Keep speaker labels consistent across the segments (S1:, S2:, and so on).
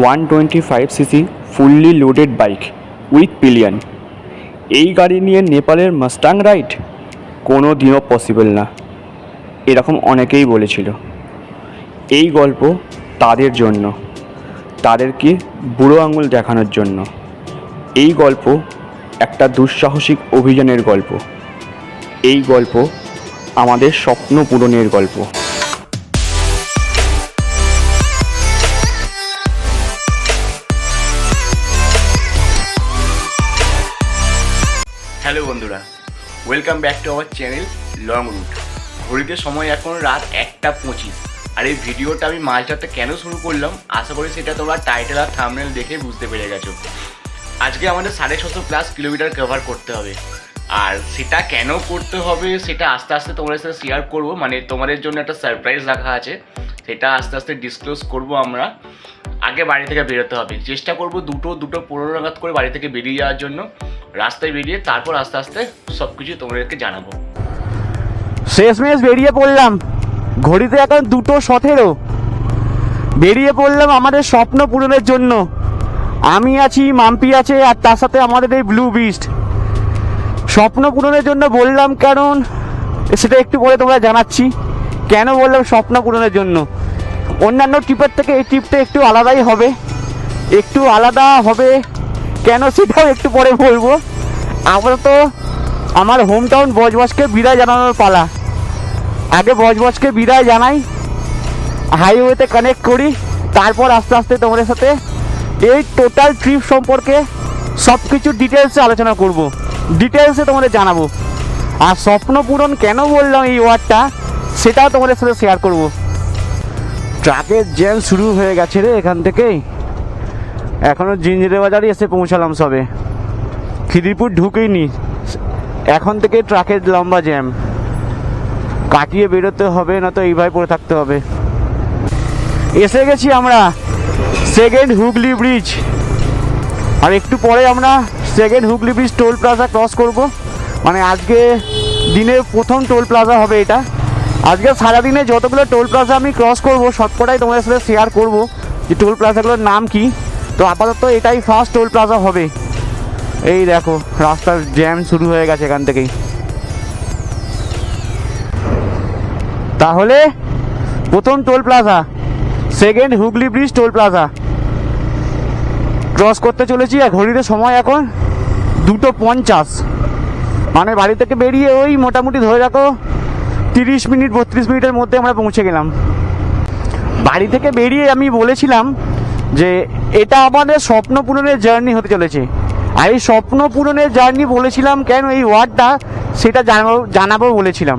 S1: 125cc fully loaded bike with pillion. এই গাড়ি নিয়ে নেপালের মাস্টাং রাইড কোনো দিনও পসিবল না, এরকম অনেকেই বলেছিল। এই গল্প তাদের জন্য, তাদেরকে বুড়ো আঙুল দেখানোর জন্য। এই গল্প একটা দুঃসাহসিক অভিযানের গল্প। এই গল্প আমাদের স্বপ্ন পূরণের গল্প। হ্যালো বন্ধুরা, welcome back to our channel long route. ঘড়িতে সময় এখন রাত 1:25। আর এই ভিডিওটা আমি মাঝরাতে কেন শুরু করলাম আশা করি সেটা তোমরা টাইটেল আর থাম্বনেল দেখে বুঝতে পেরে গেছো। আজকে আমাদের 650+ কিলোমিটার কভার করতে হবে, আর সেটা কেন করতে হবে সেটা আস্তে আস্তে তোমাদের সাথে শেয়ার করবো। মানে তোমাদের জন্য একটা সারপ্রাইজ রাখা আছে, সেটা আস্তে আস্তে ডিসক্লোজ করবো আমরা। আগে বাড়ি থেকে বেরোতে হবে, চেষ্টা করবো দুটো 15 নাগাদ করে বাড়ি থেকে বেরিয়ে যাওয়ার জন্য। রাস্তায় বেরিয়ে তারপর আস্তে আস্তে সব কিছু তোমাদেরকে জানাবো।
S2: শেষমেশ বেরিয়ে পড়লাম, ঘড়িতে এখন 2:17। বেরিয়ে পড়লাম আমাদের স্বপ্ন পূরণের জন্য। আমি আছি, মাম্পি আছে, আর তার সাথে আমাদের এই ব্লু বিস্ট। স্বপ্ন পূরণের জন্য বললাম, কারণ সেটা একটু পরে তোমরা জানাচ্ছি কেন বললাম স্বপ্ন পূরণের জন্য। অন্যান্য ট্রিপের থেকে এই ট্রিপটা একটু আলাদাই হবে, একটু আলাদা হবে কেন সেটাও একটু পরে বলবো। আপাতত আমার হোম টাউন বজবজকে বিদায় জানানোর পালা। আগে বজবজকে বিদায় জানাই, হাইওয়েতে কানেক্ট করি, তারপর আস্তে আস্তে তোমাদের সাথে এই টোটাল ট্রিপ সম্পর্কে সব কিছু ডিটেলসে আলোচনা করব, ডিটেলসে তোমাদের জানাবো। আর স্বপ্ন পূরণ কেন বললাম এই ওয়ার্ডটা সেটাও তোমাদের সাথে শেয়ার করব। ট্রাকের জ্যাম শুরু হয়ে গেছে রে এখান থেকেই। এখনও জিঞ্জিরে বাজারে এসে পৌঁছালাম সবে, খিদিরপুর ঢুকেইনি, এখন থেকে ট্রাকের লম্বা জ্যাম। কাটিয়ে বেরোতে হবে, না তো এইভাবে পড়ে থাকতে হবে। এসে গেছি আমরা সেকেন্ড হুগলি ব্রিজ, আর একটু পরে আমরা second Hooghly bridge toll plaza cross করব। মানে আজকে দিনের প্রথম টোল প্লাজা হবে এটা। আজকে সারাদিনে যতগুলো টোল প্লাজা আমি ক্রস করব সবকটাই তোমাদের সাথে শেয়ার করব যে টোল প্লাজাগুলোর নাম কি। তো আপাতত এটাই ফার্স্ট টোল প্লাজা হবে। এই দেখো রাস্তার জ্যাম শুরু হয়ে গেছে এখান থেকেই। তাহলে প্রথম toll plaza second Hooghly bridge toll plaza cross করতে চলেছি। আর ঘড়িতে সময় এখন 2:50। মানে বাড়ি থেকে বেরিয়ে ওই মোটামুটি ধরে রাখো 30 মিনিট 32 মিনিটের মধ্যে আমরা পৌঁছে গেলাম। বাড়ি থেকে বেরিয়ে আমি বলেছিলাম যে এটা আমাদের স্বপ্ন পূরণের জার্নি হতে চলেছে। আর এই স্বপ্ন পূরণের জার্নি বলেছিলাম কেন এই ওয়ার্ডটা সেটা জানাবো বলেছিলাম।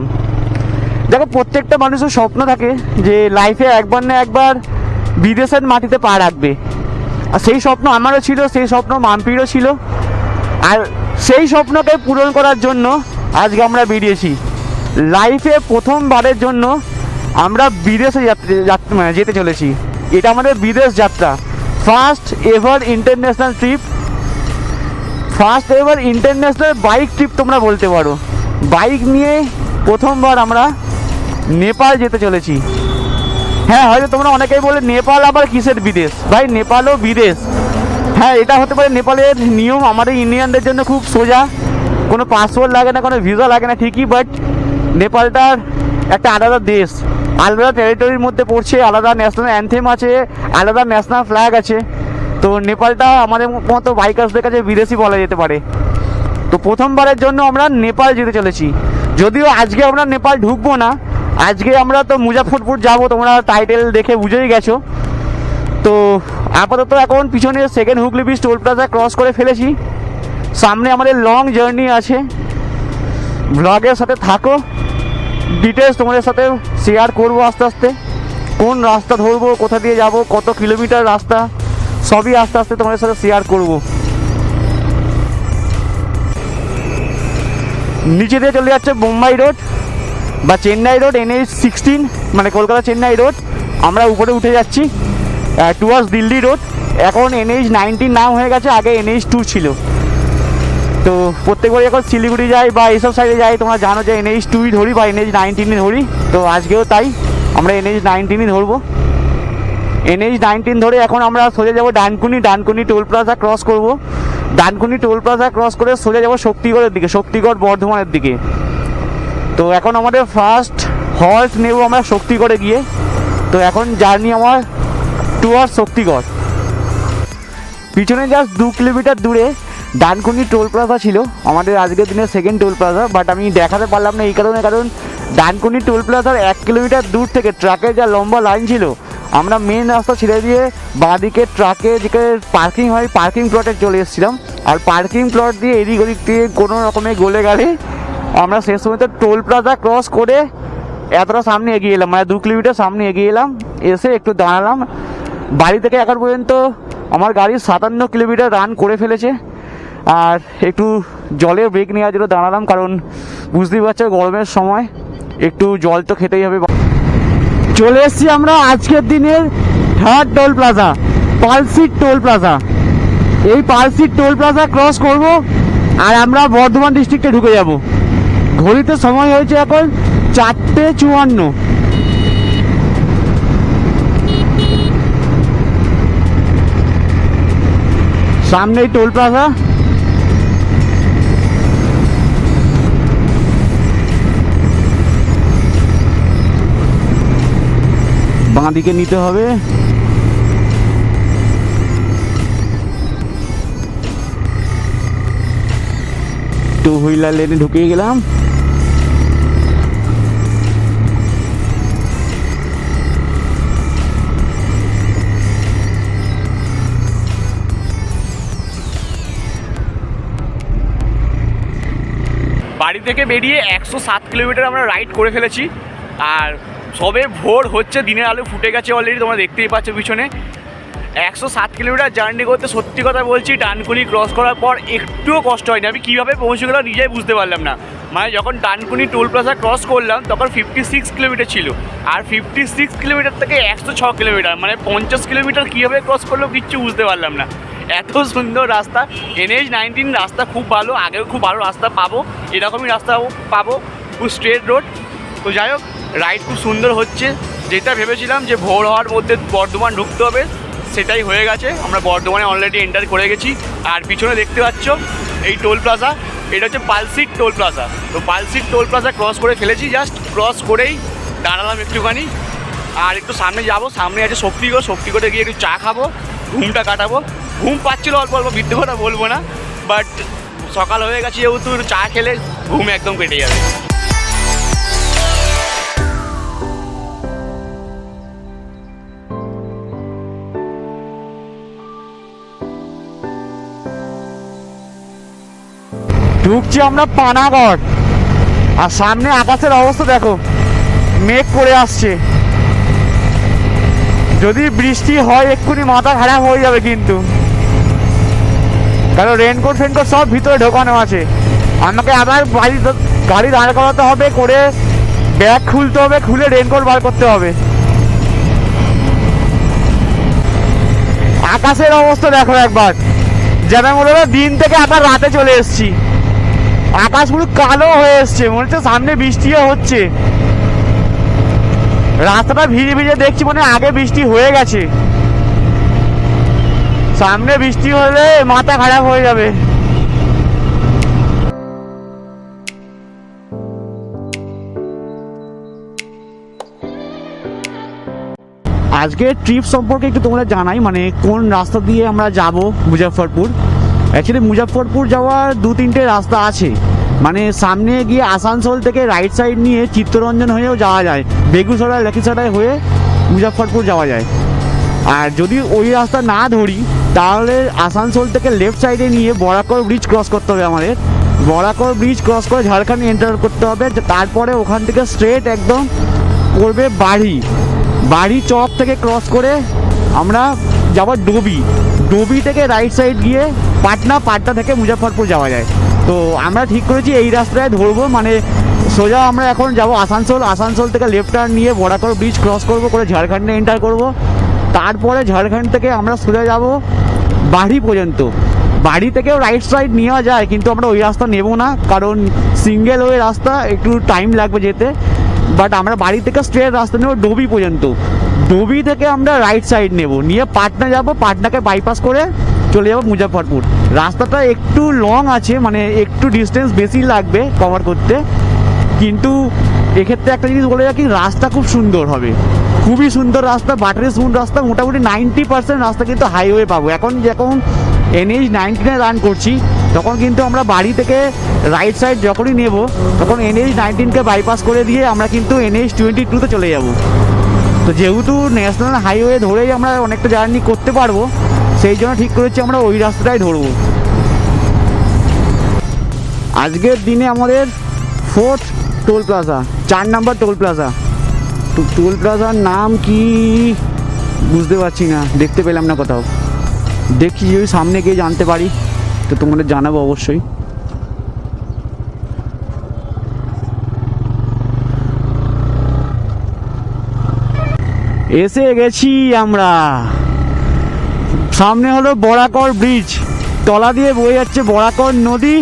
S2: দেখো, প্রত্যেকটা মানুষের স্বপ্ন থাকে যে লাইফে একবার না একবার বিদেশের মাটিতে পা রাখবে। আর সেই স্বপ্ন আমারও ছিল, সেই স্বপ্ন মাম্পিরও ছিল। আর সেই স্বপ্নকে পূরণ করার জন্য আজকে আমরা বেরিয়েছি। লাইফে প্রথমবারের জন্য আমরা বিদেশে যেতে চলেছি। এটা আমাদের বিদেশ যাত্রা, first ever international trip, first ever international bike trip তোমরা বলতে পারো। বাইক নিয়ে প্রথমবার আমরা নেপাল যেতে চলেছি। হ্যাঁ, হয়তো তোমরা অনেকেই বলে নেপাল আবার কিসের বিদেশ? ভাই, নেপালও বিদেশ। হ্যাঁ, এটা হতে পারে নেপালের নিয়ম আমাদের ইন্ডিয়ানদের জন্য খুব সোজা, কোনো পাসপোর্ট লাগে না, কোনো ভিসা লাগে না ঠিকই, বাট নেপালটার একটা আলাদা দেশ, আলাদা টেরিটরির মধ্যে পড়ছে, আলাদা ন্যাশনাল অ্যানথেম আছে, আলাদা ন্যাশনাল ফ্ল্যাগ আছে। তো নেপালটা আমাদের মতো বাইকার্সদের কাছে বিদেশি বলা যেতে পারে। তো প্রথমবারের জন্য আমরা নেপাল যেতে চলেছি। যদিও আজকে আমরা নেপাল ঢুকবো না, আজকে আমরা তো মুজাফরপুর যাব, তোমরা টাইটেল দেখে বুঝেই গেছো। তো আপাতত এখন পিছনে second Hooghly bridge toll plaza cross করে ফেলেছি, সামনে আমাদের লং জার্নি আছে। ব্লগের সাথে থাকো, ডিটেলস তোমাদের সাথে শেয়ার করবো আস্তে আস্তে। কোন রাস্তা ধরবো, কোথা দিয়ে যাব, কত কিলোমিটার রাস্তা, সবই আস্তে আস্তে তোমাদের সাথে শেয়ার করব। নিচে দিয়ে চলে যাচ্ছে বোম্বাই রোড বা চেন্নাই রোড, NH-16, মানে কলকাতা চেন্নাই রোড। আমরা উপরে উঠে যাচ্ছি টুয়ার্ডস দিল্লি রোড। এখন NH-19 নাম হয়ে গেছে, আগে NH-2 ছিল। তো প্রত্যেকবারই এখন শিলিগুড়ি যাই বা এইসব সাইডে যাই, তোমরা জানো যে NH-2ই ধরি বা NH-19ই ধরি। তো আজকেও তাই, আমরা NH-19ই ধরবো। NH-19 ধরে এখন আমরা সোজা যাবো ডানকুনি টোল প্লাজা ক্রস করব। ডানকুনি টোল প্লাজা ক্রস করে সোজা যাবো শক্তিগড়ের দিকে, শক্তিগড় বর্ধমানের দিকে। তো এখন আমাদের ফার্স্ট হল্ট নেব আমরা শক্তিগড়ে গিয়ে। তো এখন জার্নি আমার টুয়ার্ড শক্তিগড়। পিছনে জাস্ট 2 কিলোমিটার দূরে ডানকুনি টোল প্লাজা ছিল, আমাদের আজকের দিনের সেকেন্ড টোল প্লাজা। বাট আমি দেখাতে পারলাম না এই কারণে, কারণ ডানকুনি টোল প্লাজার 1 কিলোমিটার দূর থেকে ট্রাকের যা লম্বা লাইন ছিল, আমরা মেন রাস্তা ছেড়ে দিয়ে বাঁদিকে ট্রাকে যেখানে পার্কিং হয় পার্কিং প্লটে চলে এসেছিলাম। আর পার্কিং প্লট দিয়ে এদিক ওদিক দিয়ে কোনো রকমে গলে গেলে আমরা শেষ সময় টোল প্লাজা ক্রস করে এতটা সামনে এগিয়ে এলাম, মানে 2 কিলোমিটার সামনে এগিয়ে এলাম। এসে একটু দাঁড়ালাম। বাড়ি থেকে এখন পর্যন্ত আমার গাড়ি 57 কিলোমিটার রান করে ফেলেছে। আর একটু জলের ব্রেক নেওয়ার জন্য দাঁড়ালাম, কারণ বুঝতেই পারছো গরমের সময় একটু জল তো খেতেই হবে। চলে এসেছি আমরা আজকের দিনের third toll plaza, Palsit toll plaza. এই পালসিট টোল প্লাজা ক্রস করব আর আমরা বর্ধমান ডিস্ট্রিক্টে ঢুকে যাব। ঘড়িতে সময় হয়েছে এখন 4:54। সামনেই টোল প্লাজা। বাঁ দিকে নিতে হবে। টু হুইলার লেনে ঢুকিয়ে গেলাম।
S1: বাড়ি থেকে বেরিয়ে 107 কিলোমিটার আমরা রাইড করে ফেলেছি। আর সবে ভোর হচ্ছে, দিনের আলো ফুটে গেছে অলরেডি, তোমরা দেখতেই পাচ্ছ পিছনে। 107 কিলোমিটার জার্নি করতে সত্যি কথা বলছি ডানকুনি ক্রস করার পর একটুও কষ্ট হয়নি। আমি কীভাবে পৌঁছে গেলাম নিজেই বুঝতে পারলাম না। মানে যখন ডানকুনি টোল প্লাজা ক্রস করলাম তখন 56 কিলোমিটার ছিল, আর 56 কিলোমিটার থেকে 106 কিলোমিটার, মানে 50 কিলোমিটার কীভাবে ক্রস করলো কিচ্ছু বুঝতে পারলাম না। এত সুন্দর রাস্তা। NH-19 রাস্তা খুব ভালো, আগেও খুব ভালো রাস্তা পাবো, এরকমই রাস্তা পাবো, খুব স্ট্রেট রোড। তো যাই হোক, রাইড খুব সুন্দর হচ্ছে। যেটা ভেবেছিলাম যে ভোর হওয়ার মধ্যে বর্ধমান ঢুকতে হবে, সেটাই হয়ে গেছে। আমরা বর্ধমানে অলরেডি এন্টার করে গেছি। আর পিছনে দেখতে পাচ্ছ এই টোল প্লাজা, এটা হচ্ছে পালসিট টোল প্লাজা। তো পালসিট টোল প্লাজা ক্রস করে ফেলেছি, জাস্ট ক্রস করেই দাঁড়ালাম একটুখানি। আর একটু সামনে যাব, সামনে আছে শক্তিগড়। শক্তিগড়ে গিয়ে একটু চা খাবো, ঘুমটা কাটাবো। ঘুম পাচ্ছিল অল্প অল্প, বৃদ্ধ কথা বলবো না, বাট সকাল হয়ে গেছে যেহেতু চা খেলে ঘুম একদম কেটে যাবে।
S2: ঢুকছি আমরা পানাগড়। আর সামনে আকাশের অবস্থা দেখো, মেঘ করে আসছে। যদি বৃষ্টি হয় এক্ষুনি মাথা খারাপ হয়ে যাবে কিন্তু, কারণ রেনকোট ফেনকোট সব ভিতরে ঢোকানো আছে। আমাকে আবার গাড়ি দাঁড় করাতে হবে, করে ব্যাগ খুলতে হবে, খুলে রেনকোট বার করতে হবে। আকাশের অবস্থা দেখো একবার, যেন মনে হলো দিন থেকে আবার রাতে চলে এসেছি। আকাশ পুরো কালো হয়ে এসছে, মনে হচ্ছে সামনে বৃষ্টিও হচ্ছে। রাস্তাটা ভিজে ভিজে দেখছি, মানে আগে বৃষ্টি হয়ে গেছে। সামনে বৃষ্টি হলে মাথা খারাপ হয়ে যাবে। আজকে ট্রিপ সম্পর্কে একটু তোমরা জানাই, মানে কোন রাস্তা দিয়ে আমরা যাব মুজাফফরপুর। অ্যাকচুয়ালি মুজাফফরপুর যাওয়ার 2-3টে রাস্তা আছে। মানে সামনে গিয়ে আসানসোল থেকে রাইট সাইড নিয়ে চিত্তরঞ্জন হয়েও যাওয়া যায়, বেগুসরাই লক্ষ্মীসরাই হয়ে মুজাফফরপুর যাওয়া যায়। আর যদি ওই রাস্তা না ধরি তাহলে আসানসোল থেকে লেফট সাইডে নিয়ে বরাকর ব্রিজ ক্রস করতে হবে আমাদের। বরাকর ব্রিজ ক্রস করে ঝাড়খণ্ড এন্টার করতে হবে। তারপরে ওখান থেকে স্ট্রেট একদম করবে বাড়ি চক থেকে ক্রস করে আমরা যাব ডোবি থেকে রাইট সাইড গিয়ে পাটনা থেকে মুজাফফরপুর যাওয়া যায়। তো আমরা ঠিক করেছি এই রাস্তায় ধরবো, মানে সোজা আমরা এখন যাব আসানসোল থেকে লেফট টার্ন নিয়ে বরাকর ব্রিজ ক্রস করে ঝাড়খণ্ডে এন্টার করব। তারপরে ঝাড়খণ্ড থেকে আমরা সোজা যাব বাড়ি পর্যন্ত। বাড়ি থেকেও রাইট সাইড নেওয়া যায়, কিন্তু আমরা ওই রাস্তা নেব না, কারণ সিঙ্গেল ওয়ে রাস্তা, একটু টাইম লাগবে যেতে। বাট আমরা বাড়ি থেকে স্ট্রেট রাস্তা নেব ডোবি পর্যন্ত। ডোবি থেকে আমরা রাইট সাইড নেব, নিয়ে পাটনা যাব, পাটনাকে বাইপাস করে চলে যাব মুজাফরপুর। রাস্তাটা একটু লং আছে, মানে একটু ডিস্টেন্স বেশি লাগবে কভার করতে, কিন্তু এক্ষেত্রে একটা জিনিস বলে রাখি, রাস্তা খুব সুন্দর হবে, খুবই সুন্দর রাস্তা, বাটারি স্মুথ রাস্তা। মোটামুটি 90% রাস্তা কিন্তু হাইওয়ে পাবো। এখন যখন NH-19 রান করছি, তখন কিন্তু আমরা বাড়ি থেকে রাইট সাইড যখনই নেব, তখন NH-19কে বাইপাস করে দিয়ে আমরা কিন্তু NH-22-তে চলে যাব। তো যেহেতু ন্যাশনাল হাইওয়ে ধরেই আমরা অনেকটা জার্নি করতে পারবো, সেই জন্য ঠিক করেছি আমরা ওই রাস্তাটাই ধরবো। আজকের দিনে আমাদের 4th টোল প্লাজা, 4 নম্বর টোল প্লাজা। তো টোল প্লাজার নাম কি বুঝতে পারছি না, দেখতে পেলাম না কোথাও। দেখি যদি সামনে গিয়ে জানতে পারি তো তোমাদের জানাবো অবশ্যই। এসে গেছি আমরা, সামনে হলো বরাকর ব্রিজ, তলা দিয়ে বয়ে যাচ্ছে বরাকর নদী,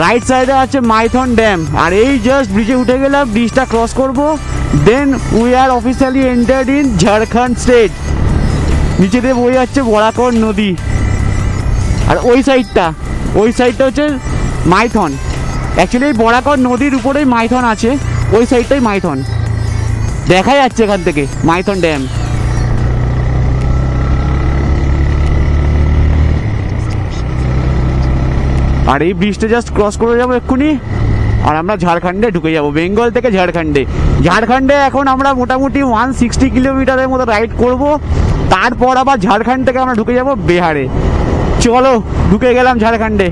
S2: রাইট সাইডে আছে মাইথন ড্যাম। আর এই জাস্ট ব্রিজে উঠে গেলাম, ব্রিজটা ক্রস করব, then we are officially entered in Jharkhand state. নিচে দিয়ে বয়ে যাচ্ছে বরাকর নদী, আর ওই সাইডটা হচ্ছে মাইথন। অ্যাকচুয়ালি এই বরাকর নদীর উপরেই মাইথন আছে, ওই সাইডটাই মাইথন দেখা যাচ্ছে এখান থেকে, মাইথন ড্যাম। আর এই ব্রিজটা জাস্ট ক্রস করে যাবো এক্ষুনি, আর আমরা ঝাড়খণ্ডে ঢুকে যাব, বেঙ্গল থেকে ঝাড়খণ্ডে এখন আমরা মোটামুটি 160 কিলোমিটারের মতো রাইড করব। তারপর আবার ঝাড়খণ্ড থেকে আমরা ঢুকে যাব বিহারে। চলো ঢুকে গেলাম ঝাড়খণ্ডে।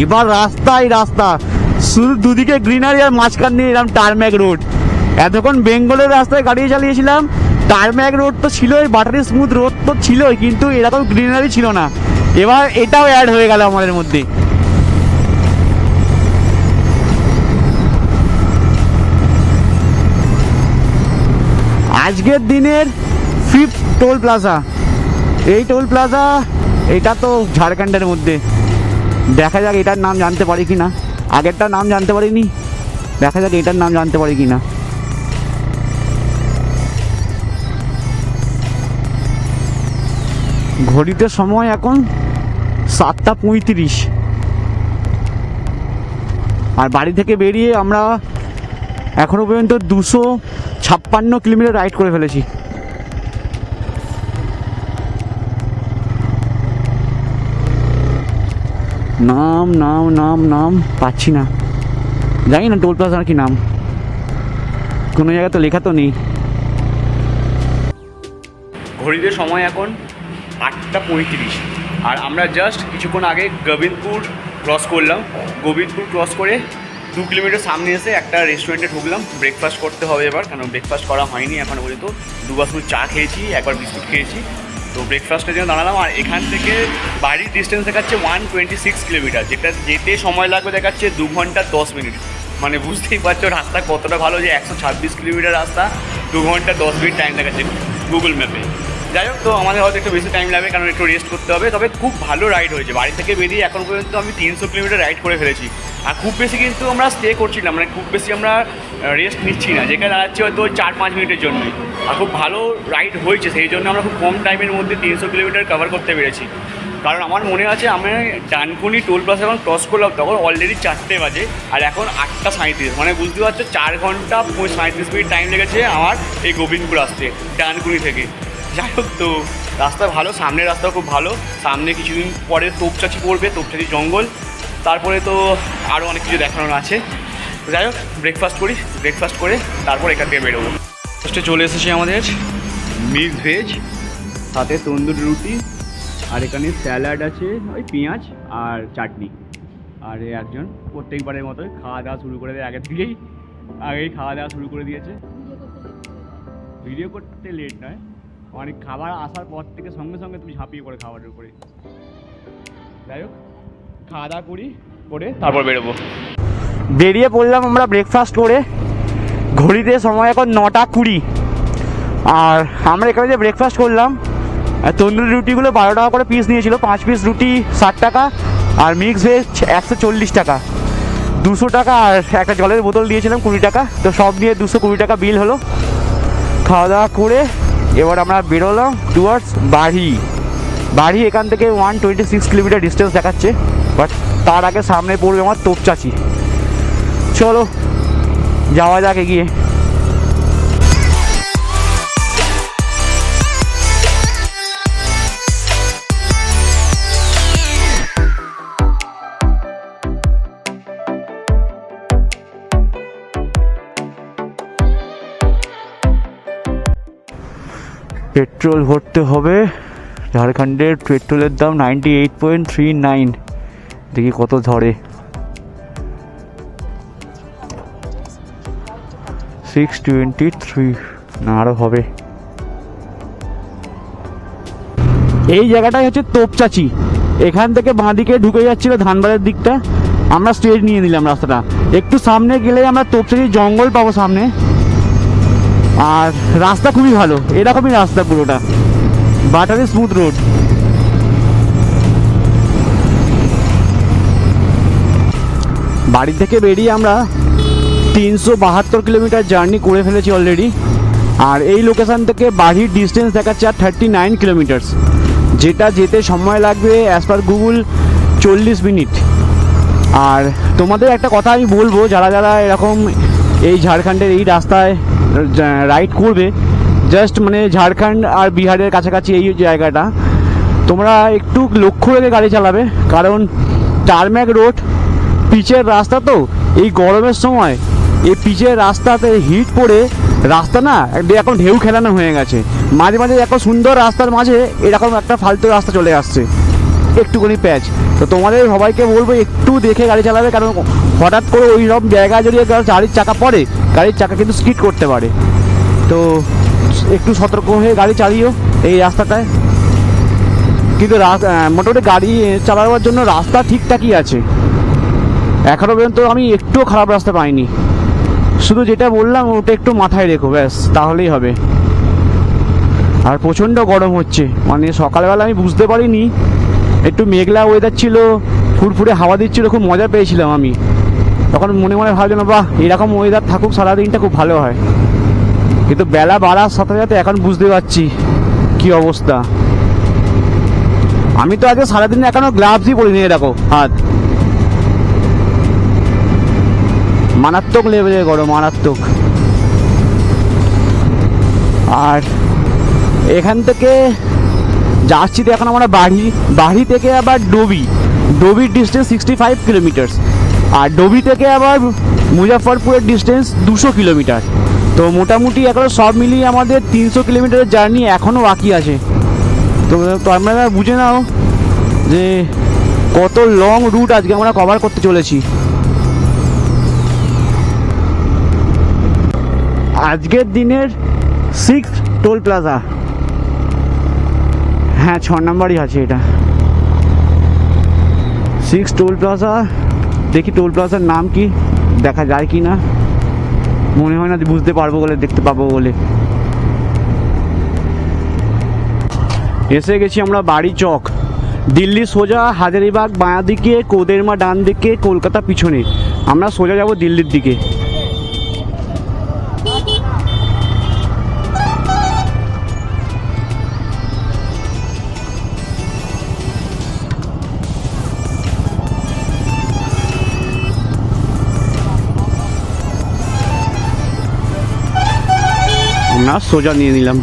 S2: এবার রাস্তা, শুধু দুদিকে গ্রিনারি আর মাঝখান দিয়ে এরকম টারম্যাক রোড। এতক্ষণ বেঙ্গলের রাস্তায় গাড়ি চালিয়েছিলাম, টারম্যাক রোড তো ছিলই, বাটারি স্মুথ রোড তো ছিলই, কিন্তু এরকম গ্রিনারি ছিল না। এবার এটাও অ্যাড হয়ে গেল আমাদের মধ্যে। আজকের দিনের 5th টোল প্লাজা, এই টোল প্লাজা, এটা তো ঝাড়খণ্ডের মধ্যে। দেখা যাক এটার নাম জানতে পারি কি না, আগেরটার নাম জানতে পারিনি, দেখা যাক এটার নাম জানতে পারি কি না। ঘড়িতে সময় এখন 7:35, আর বাড়ি থেকে বেরিয়ে আমরা এখনো পর্যন্ত 256 কিলোমিটার রাইড করে ফেলেছি। নাম পাচ্ছি না, জানি না টোল প্লাজার কি নাম, কোনো জায়গায় তো লেখা তো নেই।
S1: ঘড়িতে সময় এখন 8:35, আর আমরা জাস্ট কিছুক্ষণ আগে গোবিন্দপুর ক্রস করলাম। গোবিন্দপুর ক্রস করে 2 কিলোমিটার সামনে এসে একটা রেস্টুরেন্টে ঢুকলাম। ব্রেকফাস্ট করতে হবে এবার, কারণ ব্রেকফাস্ট করা হয়নি এখনও পর্যন্ত। 2 বাসমুট চা খেয়েছি, একবার বিস্কুট খেয়েছি, তো ব্রেকফাস্টের জন্য দাঁড়ালাম। আর এখান থেকে বাড়ির ডিস্টেন্স দেখাচ্ছে 126 কিলোমিটার, যেটা যেতে সময় লাগবে দেখাচ্ছে 2 ঘন্টা 10 মিনিট। মানে বুঝতেই পারছো রাস্তা কতটা ভালো, যে 126 কিলোমিটার রাস্তা 2 ঘন্টা 10 মিনিট টাইম দেখাচ্ছে গুগল ম্যাপে। যাই হোক, তো আমাদের হয়তো একটু বেশি টাইম লাগবে, কারণ একটু রেস্ট করতে হবে। তবে খুব ভালো রাইড হয়েছে, বাড়ি থেকে বেরিয়ে এখন পর্যন্ত আমি 300 কিলোমিটার রাইড করে ফেলেছি। আর খুব বেশি কিন্তু আমরা স্টে করছিলাম, মানে খুব বেশি আমরা রেস্ট নিচ্ছি না, যেখানে দাঁড়াচ্ছে হয়তো 4-5 মিনিটের জন্যই। আর খুব ভালো রাইড হয়েছে, সেই জন্য আমরা খুব কম টাইমের মধ্যে 300 কিলোমিটার কভার করতে পেরেছি। কারণ আমার মনে আছে আমি ডানকুনি টোল প্লাজা যখন ক্রস করলাম তখন অলরেডি 4টে বাজে, আর এখন 8:37, মানে বুঝতে পারছো 4 ঘন্টা 37 মিনিট টাইম লেগেছে আমার এই গোবিন্দপুর আসতে ডানকুনি থেকে। যাই হোক, তো রাস্তা ভালো, সামনের রাস্তাও খুব ভালো। সামনে কিছুদিন পরে তোপচাচি পড়বে, তোপচাচি জঙ্গল, তারপরে তো আরও অনেক কিছু দেখানোর আছে। যাই হোক, ব্রেকফাস্ট করে তারপর এখান থেকে বেরোবো। ফার্স্টে চলে এসেছি আমাদের মিক্স ভেজ, সাথে তন্দুরি রুটি, আর এখানে স্যালাড আছে, ওই পেঁয়াজ আর চাটনি। আর একজন প্রত্যেকবারের মতোই খাওয়া দাওয়া শুরু করে দেয় আগেই খাওয়া দাওয়া শুরু করে দিয়েছে। ভিডিও করতে লেট নয়, অনেক খাবার আসার পর থেকে সঙ্গে সঙ্গে তুমি ঝাঁপিয়ে পড়ে খাবারের উপরে। যাই হোক, খাওয়া দাওয়া করে তারপর বেরিয়ে পড়লাম আমরা ব্রেকফাস্ট করে। ঘড়িতে সময় এখন 9:20, আর আমরা এখানে যে ব্রেকফাস্ট করলাম, তন্দুরি রুটিগুলো 12 টাকা করে পিস নিয়েছিল, 5 পিস রুটি 60 টাকা, আর মিক্স ভেজ 140 টাকা।
S2: 200 টাকা আর একটা জলের বোতল দিয়েছিলাম 20 টাকা, তো সব নিয়ে 220 টাকা বিল হলো। খাওয়া দাওয়া করে এবার আমরা বেরোলাম টুয়ার্ডস বাড়ি এখান থেকে 126 কিলোমিটার ডিস্টেন্স দেখাচ্ছে, বাট তার আগে সামনে পড়বে আমার তোপচাচি। চলো যাওয়া যাক এগিয়ে। পেট্রোল ভরতে হবে। ঝাড়খণ্ডের পেট্রোলের দাম 98.39। দেখি কত ধরে। 623 না আরও হবে। এই জায়গাটাই হচ্ছে তোপচাচি। এখান থেকে বাঁদিকে ঢুকে যাচ্ছিল ধানবাদের দিকটা, আমরা স্ট্রেট নিয়ে নিলাম রাস্তাটা। একটু সামনে গেলে আমরা তোপচাচি জঙ্গল পাবো সামনে, আর রাস্তা খুবই ভালো, এরকমই রাস্তা পুরোটা, বাটারি স্মুথ রোড। বাড়ি থেকে বেরিয়ে আমরা 372 কিলোমিটার জার্নি করে ফেলেছি অলরেডি। আর এই লোকেশান থেকে বাড়ির ডিস্টেন্স দেখাচ্ছে আর 39 কিলোমিটার্স, যেটা যেতে সময় লাগবে অ্যাজ পার গুগল 40 মিনিট। আর তোমাদের একটা কথা আমি বলবো, যারা যারা এরকম এই ঝাড়খণ্ডের এই রাস্তায় রাইড করবে, জাস্ট মানে ঝাড়খণ্ড আর বিহারের কাছাকাছি এই জায়গাটা, তোমরা একটু লক্ষ্য রেখে গাড়ি চালাবে, কারণ টারম্যাক রোড, পিচের রাস্তা, তো এই গরমের সময় এই পিচের রাস্তাতে হিট পড়ে রাস্তা না এখন ঢেউ খেলানো হয়ে গেছে। মাঝে মাঝে এত সুন্দর রাস্তার মাঝে এরকম একটা ফালতু রাস্তা চলে আসছে, একটুখানি প্যাচ। তো তোমাদের সবাইকে বলবো একটু দেখে গাড়ি চালাবে, কারণ হঠাৎ করে ওই সব জায়গায় যদি গাড়ির চাকা পড়ে, গাড়ির চাকা কিন্তু স্কিড করতে পারে। তো একটু সতর্ক হয়ে গাড়ি চালিও এই রাস্তাটায়। কিন্তু মোটামুটি গাড়ি চালাবার জন্য রাস্তা ঠিকঠাকই আছে, এখনও পর্যন্ত আমি একটুও খারাপ রাস্তা পাইনি। শুধু যেটা বললাম ওটা একটু মাথায় রেখো, ব্যাস, তাহলেই হবে। আর প্রচণ্ড গরম হচ্ছে, মানে সকালবেলা আমি বুঝতে পারিনি, একটু মেঘলা ওয়েদার ছিল, ফুরফুরে হাওয়া দিচ্ছিল, খুব মজা পেয়েছিলাম আমি। তখন মনে মনে ভাবছিলাম বাহ, এরকম ওয়েদার থাকুক সারাদিনটা, খুব ভালো হয়। কিন্তু বেলা বাড়ার সাথে সাথে এখন বুঝতে পারছি কি অবস্থা। আমি তো আজকে সারাদিন এখনো গ্লাভসই পরিনি, এরকম হাত, মারাত্মক লেভেলের গরম, মারাত্মক। আর এখান থেকে যাচ্ছি তো এখন আমরা বাড়ি থেকে আবার ডোবির ডিস্টেন্স 65 কিলোমিটার্স, আর ডোবি থেকে আবার মুজাফরপুরের ডিস্টেন্স 200 কিলোমিটার। তো মোটামুটি এখন সব মিলিয়ে আমাদের 300 কিলোমিটারের জার্নি এখনও বাকি আছে। তো আমরা বুঝে নাও যে কত লং রুট আজকে আমরা কভার করতে চলেছি। আজকের দিনের 6th টোল প্লাজা, হ্যাঁ 6 নম্বরই আছে এটা, 6 টোল প্লাজা। দেখি টোল প্লাজার নাম কি, দেখা যায় কি না, মনে হয় না বুঝতে পারবো বলে, দেখতে পাবো বলে। এসে গেছি আমরা বাড়ি চক। দিল্লি সোজা, হাজারিবাগ বাঁ দিকে, কোদেরমা ডান দিকে, কলকাতা পিছনে। আমরা সোজা যাব দিল্লির দিকে। আমরা সোজা নিয়ে নিলাম,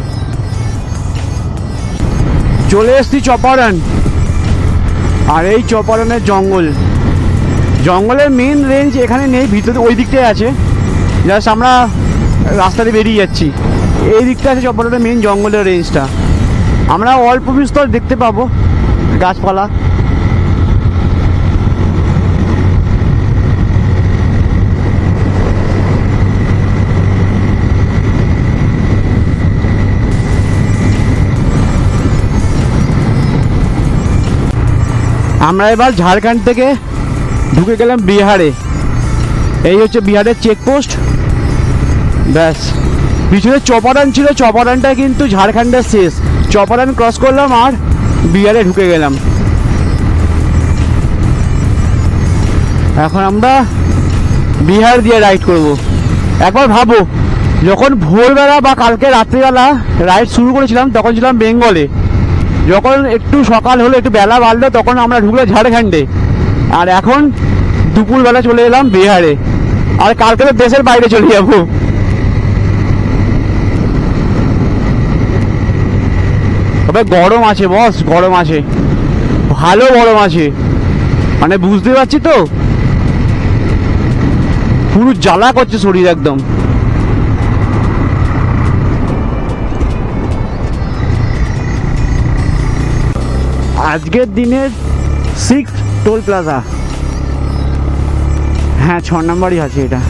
S2: চলে এসছি চপারন। আর এই চপারনের জঙ্গলের মেন রেঞ্জ এখানে নেই, ভিতরে ওই দিকটাই আছে। জাস্ট আমরা রাস্তাতে বেরিয়ে যাচ্ছি, এই দিকটা আছে চপারনের মেন জঙ্গলের রেঞ্জটা। আমরা অল্প বিস্তর দেখতে পাবো গাছপালা। আমরা এবার ঝাড়খণ্ড থেকে ঢুকে গেলাম বিহারে। এই হচ্ছে বিহারের চেকপোস্ট, ব্যাস। পিছনে চপারন ছিল, চপারনটা কিন্তু ঝাড়খণ্ডের শেষ। চপারন ক্রস করলাম আর বিহারে ঢুকে গেলাম। এখন আমরা বিহার দিয়ে রাইড করব। একবার ভাবো, যখন ভোরবেলা বা কালকে রাত্রিবেলা রাইড শুরু করেছিলাম তখন ছিলাম বেঙ্গলে, যখন একটু সকাল হলো একটু বেলা বাড়লো তখন আমরা ঢুকলো ঝাড়খণ্ডে, আর এখন দুপুরবেলা চলে এলাম বিহারে, আর কালকে তো দেশের বাইরে চলে যাবো। তবে গরম আছে বস, গরম আছে, ভালো গরম আছে, মানে বুঝতে পারছি তো, পুরো জ্বালা করছে শরীর একদম। আজকের দিনের 6 টোল প্লাজা, হ্যাঁ 6 নম্বরই আছে এটা,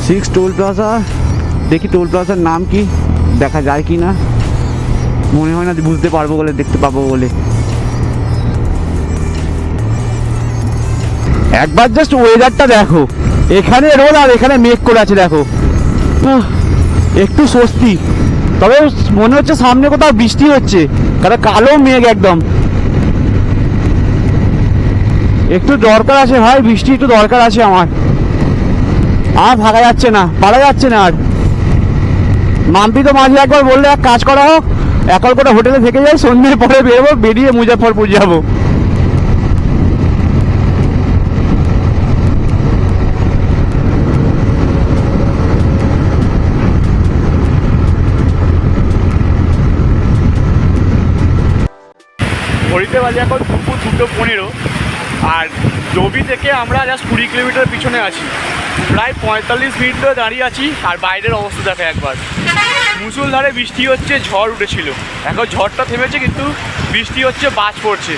S2: 6 টোল প্লাজা। দেখি টোল প্লাজার নাম কি, দেখা যায় কি না, মনে হয় না বুঝতে পারবো বলে, দেখতে পাবো বলে। একবার জাস্ট ওয়েদারটা দেখো, এখানে রোদ আর এখানে মেঘ করে আছে দেখো, একটু স্বস্তি। তবে মনে হচ্ছে সামনে কোথাও বৃষ্টি হচ্ছে, কারণ কালো মেঘ একদম। একটু দরকার আছে ভাই, বৃষ্টি একটু দরকার আছে আমার, আর ভাগা যাচ্ছে না, পারা যাচ্ছে না আর। মাম্পি তো মাঝে একবার বললে এক কাজ করা হোক, এখন করে হোটেলে থেকে যাই, সন্ধ্যের পরে বেরোবো, বেরিয়ে মুজাফরপুর যাবো। ঘড়িতে বাজে এখন দুপুর 2:15, আর ডোবি থেকে আমরা জাস্ট 20 কিলোমিটার পিছনে আছি, প্রায় 45 মিনিট ধরে দাঁড়িয়ে আছি। আর বাইরের অবস্থা দেখে একবার, মুষলধারে বৃষ্টি হচ্ছে, ঝড় উঠেছিল, এখন ঝড়টা থেমেছে কিন্তু বৃষ্টি হচ্ছে, বাজ পড়ছে,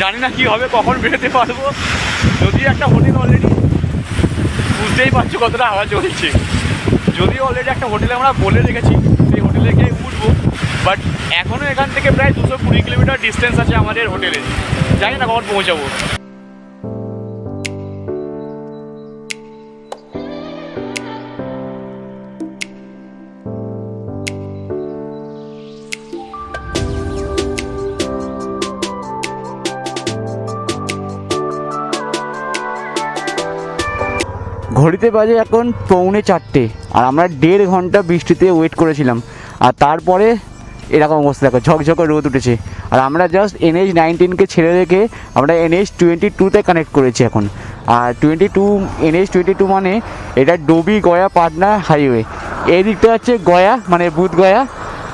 S2: জানি না কি হবে, কখন বেরোতে পারবো। যদি একটা হোটেল অলরেডি, বুঝতেই পারছো কতটা হাওয়া চলছে, যদিও অলরেডি একটা হোটেলে আমরা বলে রেখেছি সেই হোটেলে গিয়ে উঠবো, বাট এখনও এখান থেকে প্রায় 220 কিলোমিটার ডিস্টেন্স আছে আমাদের হোটেলে, জানি না কখন পৌঁছাবো। ঘড়িতে বাজে এখন 3:45, আর আমরা 1.5 ঘন্টা বৃষ্টিতে ওয়েট করেছিলাম, আর তারপরে এরকম অবস্থা দেখো, ঝকঝকে রোদ উঠেছে। আর আমরা জাস্ট NH-19কে ছেড়ে রেখে আমরা NH-22তে কানেক্ট করেছি এখন। আর NH-22 মানে এটা ডোবি গয়া পাটনা হাইওয়ে, এই দিকটা হচ্ছে গয়া মানে বুধগয়া,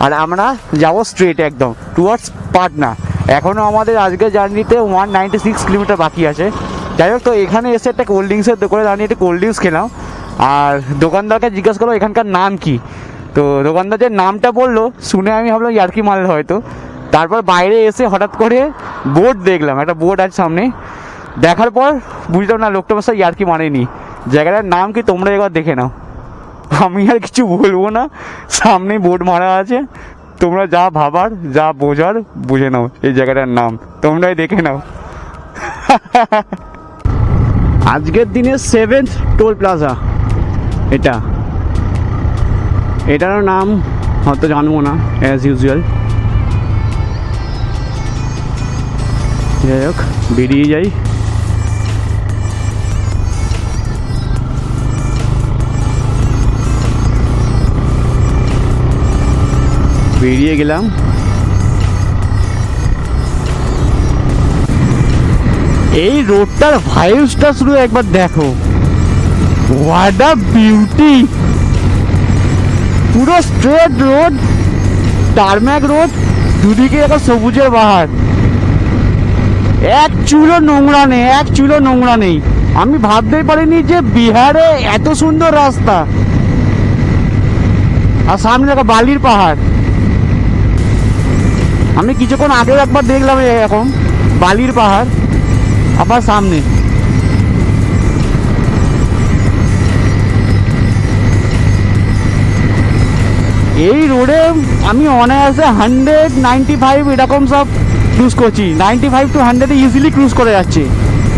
S2: আর আমরা যাবো স্ট্রেট একদম টুয়ার্ডস পাটনা। এখনও আমাদের আজকের জার্নিতে 196 কিলোমিটার বাকি আছে। যাই হোক, তো এখানে এসে একটা কোল্ড ড্রিঙ্কসের দোকানে দাঁড়িয়ে একটা কোল্ড ড্রিঙ্কস খেলাম, আর দোকানদারকে জিজ্ঞাসা করলো এখানকার নাম কি। তো দোকানদার যে নামটা বললো শুনে আমি ভাবলাম ইয়ার্কি মারল হয়তো। তারপর বাইরে এসে হঠাৎ করে বোর্ড দেখলাম, একটা বোর্ড আছে সামনে, দেখার পর বুঝলাম না লোকটা বাসা ইয়ার্কি মারেনি, জায়গাটার নাম কি তোমরা একবার দেখে নাও, আমি আর কিছু বলবো না, সামনে বোর্ড মারা আছে, তোমরা যা ভাবার যা বোঝার বুঝে নাও, এই জায়গাটার নাম তোমরাই দেখে নাও। আজকের দিনের 7th টোল প্লাজা এটা, এটারও নাম হয়তো জানবো না অ্যাজ ইউজুয়াল। যাই হোক, বেরিয়ে যাই। বেরিয়ে গেলাম। এই রোডটার ভাইবসটা শুধু একবার দেখো, হোয়াট আ বিউটি, পুরো স্ট্রেট রোড, টারম্যাক রোড, দুদিকে একটা সবুজের বাহার, এক চুলো নোংরা নেই, এক চুলো নোংরা নেই। আমি ভাবতেই পারিনি যে বিহারে এত সুন্দর রাস্তা, আর সামনে দেখো বালির পাহাড়। আমি কিছুক্ষণ আগে একবার দেখলাম এরকম বালির পাহাড়, আবার সামনে। এই রোডে আমি অনায়াসে 195 এরকম সব ক্রুজ করছি, 95 to 100 ইজিলি ক্রুজ করে যাচ্ছে,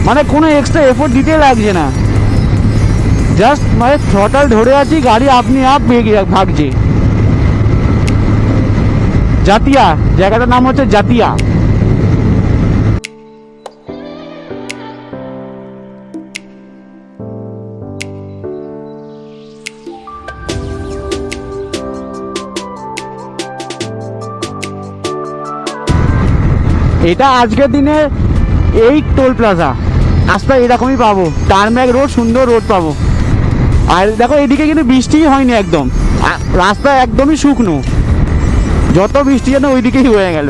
S2: মানে কোনো এক্সট্রা এফোর্ট দিতে লাগছে না, জাস্ট মানে থ্রটাল ধরে আছি, গাড়ি আপনি আপ ভাগছে। জাতিয়া, জায়গাটার নাম হচ্ছে জাতিয়া। এটা আজকের দিনে এই টোল প্লাজা রাস্তা এরকমই পাবো, টারম্যাক রোড, সুন্দর রোড পাবো। আর দেখো এদিকে কিন্তু বৃষ্টি হয়নি একদম, রাস্তা একদমই শুকনো, যত বৃষ্টি যেন ওইদিকেই হয়ে গেল।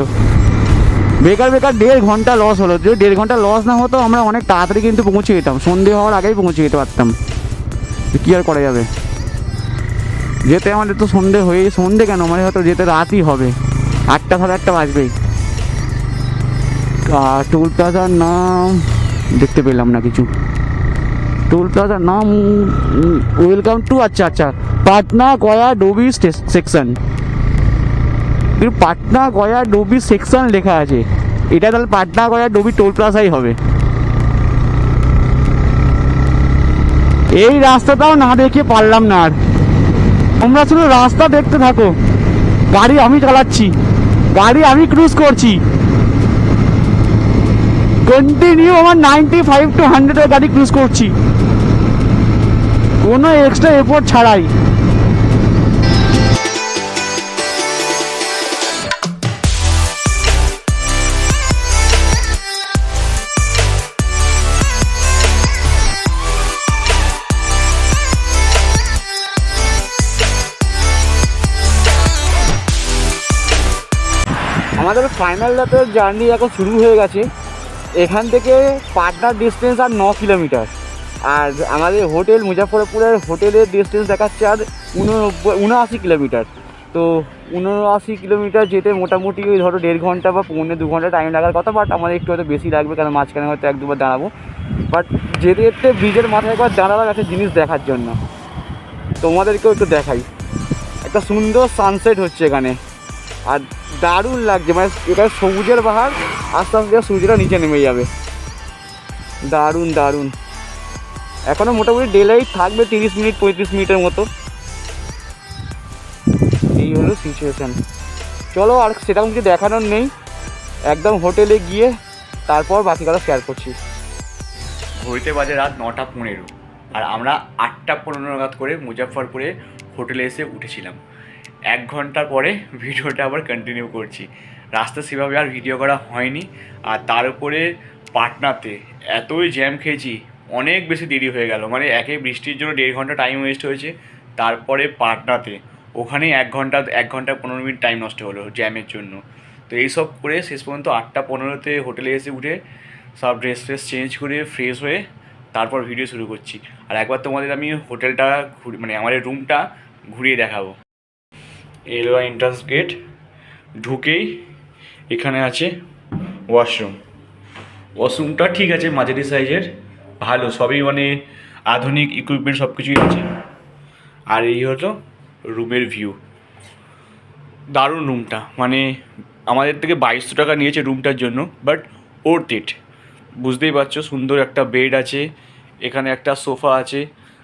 S2: বেকার বেকার 1.5 ঘন্টা লস হলো। যদি 1.5 ঘন্টা লস না হতো আমরা অনেক তাড়াতাড়ি কিন্তু পৌঁছে যেতাম, সন্ধে হওয়ার আগেই পৌঁছে যেতে পারতাম। কী আর করা যাবে, যেতে আমাদের তো সন্ধে হয়ে, সন্ধে কেন মানে হয়তো যেতে রাতই হবে, 8টা সাড়ে 8টা বাজবেই। টোল প্লাজার নাম দেখতে পেলাম না কিছু, টোল প্লাজার নাম ওয়েলকাম টু, আচ্ছা আচ্ছা, Patna Gaya dobby section. Patna Gaya dobby section লেখা আছে, এটা তাহলে পাটনা গয়া ডোবি টোল প্লাজাই হবে। এই রাস্তাটাও না দেখে পারলাম না আর। তোমরা শুধু রাস্তা দেখতে থাকো, গাড়ি আমি চালাচ্ছি, গাড়ি আমি ক্রুজ করছি কন্টিনিউ। আমার 95 to 100 এর গাড়ি ক্রুজ করছি, কোনো এক্সট্রা এফোর্ট ছাড়াই। আমাদের ফাইনাল ল্যাপের জার্নি এখন শুরু হয়ে গেছে। এখান থেকে পাটনার ডিস্টেন্স আর 9 কিলোমিটার, আর আমাদের হোটেল মুজাফরপুরের হোটেলের ডিস্টেন্স দেখাচ্ছে আর 79 কিলোমিটার। তো 79 কিলোমিটার যেতে মোটামুটি ওই ধরো 1.5 ঘন্টা বা 1.5-2 ঘন্টা টাইম লাগার কথা, বাট আমাদের একটু হয়তো বেশি লাগবে, কারণ মাঝখানে হয়তো 1-2বার দাঁড়াবো। বাট যেতে যেতে ব্রিজের মাথায় একবার দাঁড়ালাম একটা জিনিস দেখার জন্য, তোমাদেরকেও একটু দেখাই। একটা সুন্দর সানসেট হচ্ছে এখানে, আর দারুণ লাগছে, মানে এখানে সবুজের বাহার, আস্তে আস্তে সূর্যটা নিচে নেমে যাবে, দারুণ দারুণ। এখনও মোটামুটি ডে লাইট থাকবে 30-35 মিনিটের মতো। এই হলো সিচুয়েশান। চলো, আর সেরকম কিছু দেখানোর নেই, একদম হোটেলে গিয়ে তারপর বাকি কথা শেয়ার করছি।
S1: ঘড়িতে বাজে রাত 9:15, আর আমরা 8:15 নাগাদ করে মুজাফরপুরে হোটেলে এসে উঠেছিলাম। 1 ঘন্টার পরে ভিডিওটা আবার কন্টিনিউ করছি। রাস্তা সেভাবে আর ভিডিও করা হয়নি, আর তার উপরে পাটনাতে এতই জ্যাম খেয়েছি, অনেক বেশি দেরি হয়ে গেল। মানে একে বৃষ্টির জন্য 1.5 ঘন্টা টাইম ওয়েস্ট হয়েছে, তারপরে পাটনাতে ওখানেই 1 ঘন্টা 15 মিনিট টাইম নষ্ট হলো জ্যামের জন্য। তো এইসব করে শেষ পর্যন্ত 8:15-তে হোটেলে এসে উঠে সব ড্রেস চেঞ্জ করে ফ্রেশ হয়ে তারপর ভিডিও শুরু করছি। আর একবার তোমাদের আমি হোটেলটা মানে আমাদের রুমটা ঘুরিয়ে দেখাবো। এলো এন্ট্রান্স গেট, ঢুকেই এখানে আছে ওয়াশরুমটা ঠিক আছে, মাঝারি সাইজের, ভালো, সবই মানে আধুনিক ইকুইপমেন্ট সব কিছুই আছে। আর এই হলো রুমের ভিউ, দারুণ রুমটা, মানে আমাদের থেকে 2200 টাকা নিয়েছে রুমটার জন্য, বাট ওর্থ ইট। বুঝতেই পারছো, সুন্দর একটা বেড আছে, এখানে একটা সোফা আছে,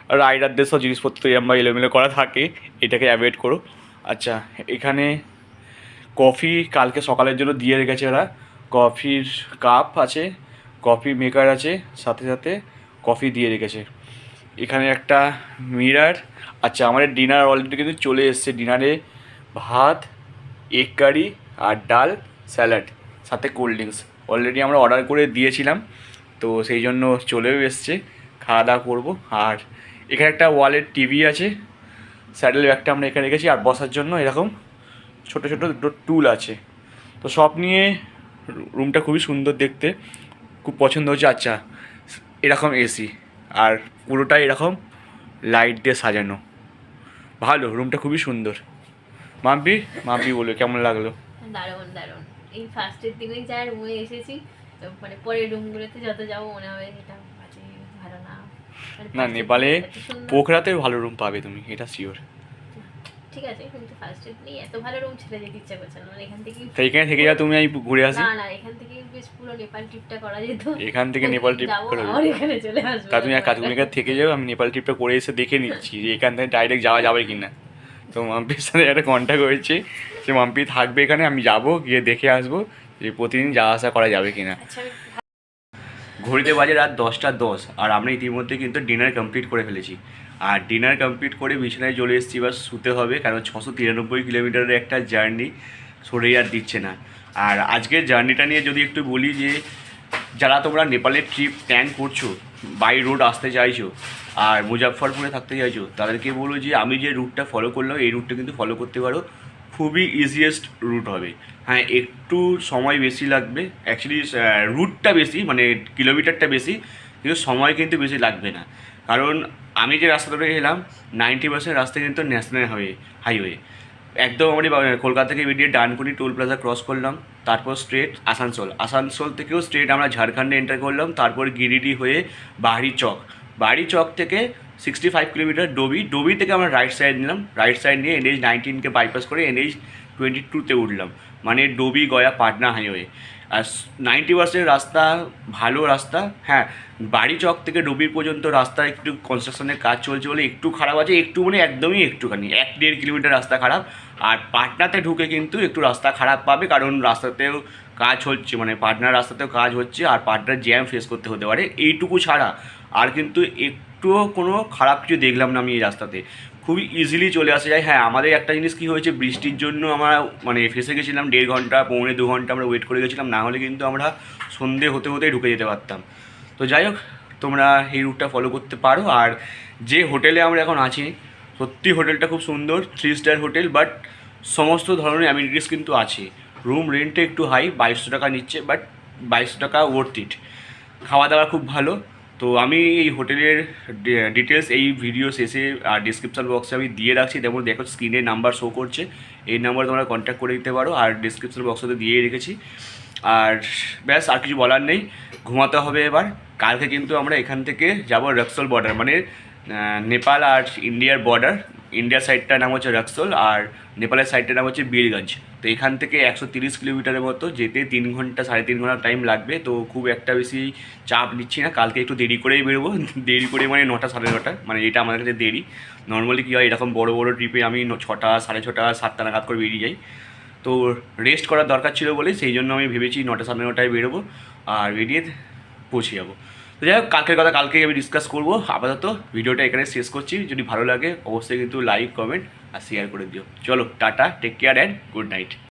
S1: আর রাইডারদের সব জিনিসপত্র এরকম এলোমেলো করা থাকে, এটাকে অ্যাভয়েড করো। আচ্ছা, এখানে কফি কালকে সকালের জন্য দিয়ে রেখেছে ওরা, কফির কাপ আছে, কফি মেকার আছে, সাথে সাথে কফি দিয়ে রেখেছে। এখানে একটা মিরার। আচ্ছা, আমাদের ডিনার অলরেডি কিন্তু চলে এসছে। ডিনারে ভাত, এগ কারি আর ডাল, স্যালাড, সাথে কোল্ড ড্রিঙ্কস অলরেডি আমরা অর্ডার করে দিয়েছিলাম, তো সেই জন্য চলেও এসছে। খাওয়া দাওয়া করবো। আর এখানে একটা ওয়ালের টিভি আছে, স্যাডেল ব্যাগটা আমরা এখানে রেখেছি, আর বসার জন্য এরকম ছোটো ছোটো দুটো টুল আছে। তো সব নিয়ে রুমটা খুবই সুন্দর দেখতে, খুব পছন্দ হচ্ছে। আচ্ছা, এরকম এসি, আর পুরোটাই এরকম লাইট দিয়ে সাজানো, ভালো, রুমটা খুবই সুন্দর। মাম্পি বলে কেমন লাগলো?
S3: দারুণ দারুণ। এই ফার্স্টের দিনেই যা রুমে এসেছি, তো মানে পরের রুমগুলোতে যত যাবো মনে হবে এটা বাজে, ভালো না।
S1: না, নেপালে পোখরাতে ভালো রুম পাবে তুমি, এটা শিওর।
S3: ঠিক আছে, কিন্তু ফার্স্টের দিনেই এত ভালো রুম ছেড়ে যেতে ইচ্ছা করছে না, মানে এখান থেকে
S1: এখানে থেকে যাও তুমি, আমি ঘুরে আসি।
S3: না, এখান থেকে বেশ পুরো নেপাল ট্রিপটা করা যেত।
S1: এখান থেকে নেপাল ট্রিপ করে
S3: আর এখানে চলে আসবো।
S1: তা তুমি এক কাজ, তুমি এখানে থেকে যাও, আমি নেপাল ট্রিপটা করে এসে দেখে নিচ্ছি যে এখান থেকে ডাইরেক্ট যাওয়া যাবে কি না। তো মাম্পির সাথে একটা কন্ট্যাক্ট হয়েছে, যে মাম্পি থাকবে এখানে, আমি যাব, গিয়ে দেখে আসবো যে প্রতিদিন যাওয়া আসা করা যাবে কি না। ঘড়িতে বাজে রাত 10:10, আর আমরা ইতিমধ্যে কিন্তু ডিনার কমপ্লিট করে ফেলেছি। আর ডিনার কমপ্লিট করে বিছানায় চলে এসেছি, এবার শুতে হবে, কারণ 693 কিলোমিটারের একটা জার্নি শরীর আর দিচ্ছে না। আর আজকের জার্নিটা নিয়ে যদি একটু বলি যে যারা তোমরা নেপালের ট্রিপ প্ল্যান করছো, বাই রোড আসতে চাইছো আর মুজাফফরপুরে থাকতে চাইছো, তাদেরকে বলো যে আমি যে রুটটা ফলো করলাম এই রুটটা কিন্তু ফলো করতে পারো, খুবই ইজিয়েস্ট রুট হবে। হ্যাঁ, একটু সময় বেশি লাগবে, অ্যাকচুয়ালি রুটটা বেশি মানে কিলোমিটারটা বেশি, কিন্তু সময় কিন্তু বেশি লাগবে না। কারণ আমি যে রাস্তা ধরে গেলাম 90% রাস্তা কিন্তু ন্যাশনাল হাইওয়ে। একদম আমি কলকাতা থেকে বেরিয়ে ডানকুনি টোল প্লাজা ক্রস করলাম, তারপর স্ট্রেট আসানসোল থেকেও স্ট্রেট আমরা ঝাড়খণ্ডে এন্টার করলাম, তারপর গিরিডি হয়ে বাড়ি চক থেকে 65 কিলোমিটার ডোবি থেকে আমরা রাইট সাইড নিলাম, রাইট সাইড নিয়ে NH 19কে বাইপাস করে NH 22তে উঠলাম, মানে ডোবি গয়া পাটনা হাইওয়ে। আর 90% রাস্তা ভালো রাস্তা। হ্যাঁ, বাড়ি চক থেকে ডোবির পর্যন্ত রাস্তা একটু কনস্ট্রাকশনের কাজ চলছে বলে একটু খারাপ আছে, একটু মানে একদমই একটুখানি 1-1.5 কিলোমিটার রাস্তা খারাপ। আর পাটনাতে ঢুকে কিন্তু একটু রাস্তা খারাপ পাবে, কারণ রাস্তাতেও কাজ হচ্ছে, মানে পাটনার রাস্তাতেও কাজ হচ্ছে আর পাটনার জ্যাম ফেস করতে হতে পারে, এইটুকু ছাড়া আর কিন্তু একটুও কোনো খারাপ কিছু দেখলাম না আমি এই রাস্তাতে, খুবই ইজিলি চলে আসা যায়। হ্যাঁ, আমাদের একটা জিনিস কী হয়েছে, বৃষ্টির জন্য আমরা মানে ফেসে গেছিলাম, 1.5 ঘন্টা 1.25 ঘন্টা আমরা ওয়েট করে গেছিলাম, না হলে কিন্তু আমরা সন্ধে হতে হতেই ঢুকে যেতে পারতাম। তো যাই হোক, তোমরা এই রুটটা ফলো করতে পারো। আর যে হোটেলে আমরা এখন আছি, সত্যি হোটেলটা খুব সুন্দর, 3 স্টার হোটেল, বাট সমস্ত ধরনের অ্যামিনিটিস কিন্তু আছে। রুম রেন্টে একটু হাই, 2200 টাকা নিচ্ছে, বাট 2200 টাকা ওয়ার্থ ইট। খাওয়া দাওয়া খুব ভালো। তো আমি এই হোটেলের ডিটেলস এই ভিডিও শেষে আর ডিসক্রিপশান বক্সে আমি দিয়ে রাখছি, যেমন দেখো স্ক্রিনে নাম্বার শো করছে, এই নাম্বারে তোমরা কন্ট্যাক্ট করে দিতে পারো, আর ডিসক্রিপশান বক্সে দিয়ে রেখেছি। আর ব্যাস, আর কিছু বলার নেই, ঘুমাতে হবে এবার। কালকে কিন্তু আমরা এখান থেকে যাব রক্সোল বর্ডার, মানে নেপাল আর ইন্ডিয়ার বর্ডার। ইন্ডিয়ার সাইডটার নাম হচ্ছে রক্সোল আর নেপালের সাইডটার নাম হচ্ছে বীরগঞ্জ। তো এখান থেকে 130 কিলোমিটারের মতো যেতে 3 ঘন্টা 3.5 ঘন্টা টাইম লাগবে। তো খুব একটা বেশি চাপ নিচ্ছি না, কালকে একটু দেরি করেই বেরোবো, দেরি করে মানে 9টা 9:30, মানে এটা আমাদের কাছে দেরি। নর্মালি কী হয়, এরকম বড় ট্রিপে আমি 6টা 6:30 7টা নাগাদ করে বেরিয়ে যাই। তো রেস্ট করার দরকার ছিল বলে সেই জন্য আমি ভেবেছি 9টা 9:30টায় বেরোবো আর বেরিয়ে পৌঁছে যাবো। তো যাই হোক, কালকের কথা কালকেই আমি ডিসকাস করবো। আপাতত ভিডিওটা এখানে শেষ করছি। যদি ভালো লাগে অবশ্যই কিন্তু লাইক, কমেন্ট আর শেয়ার করে দিও। চলো tata, take care and good night.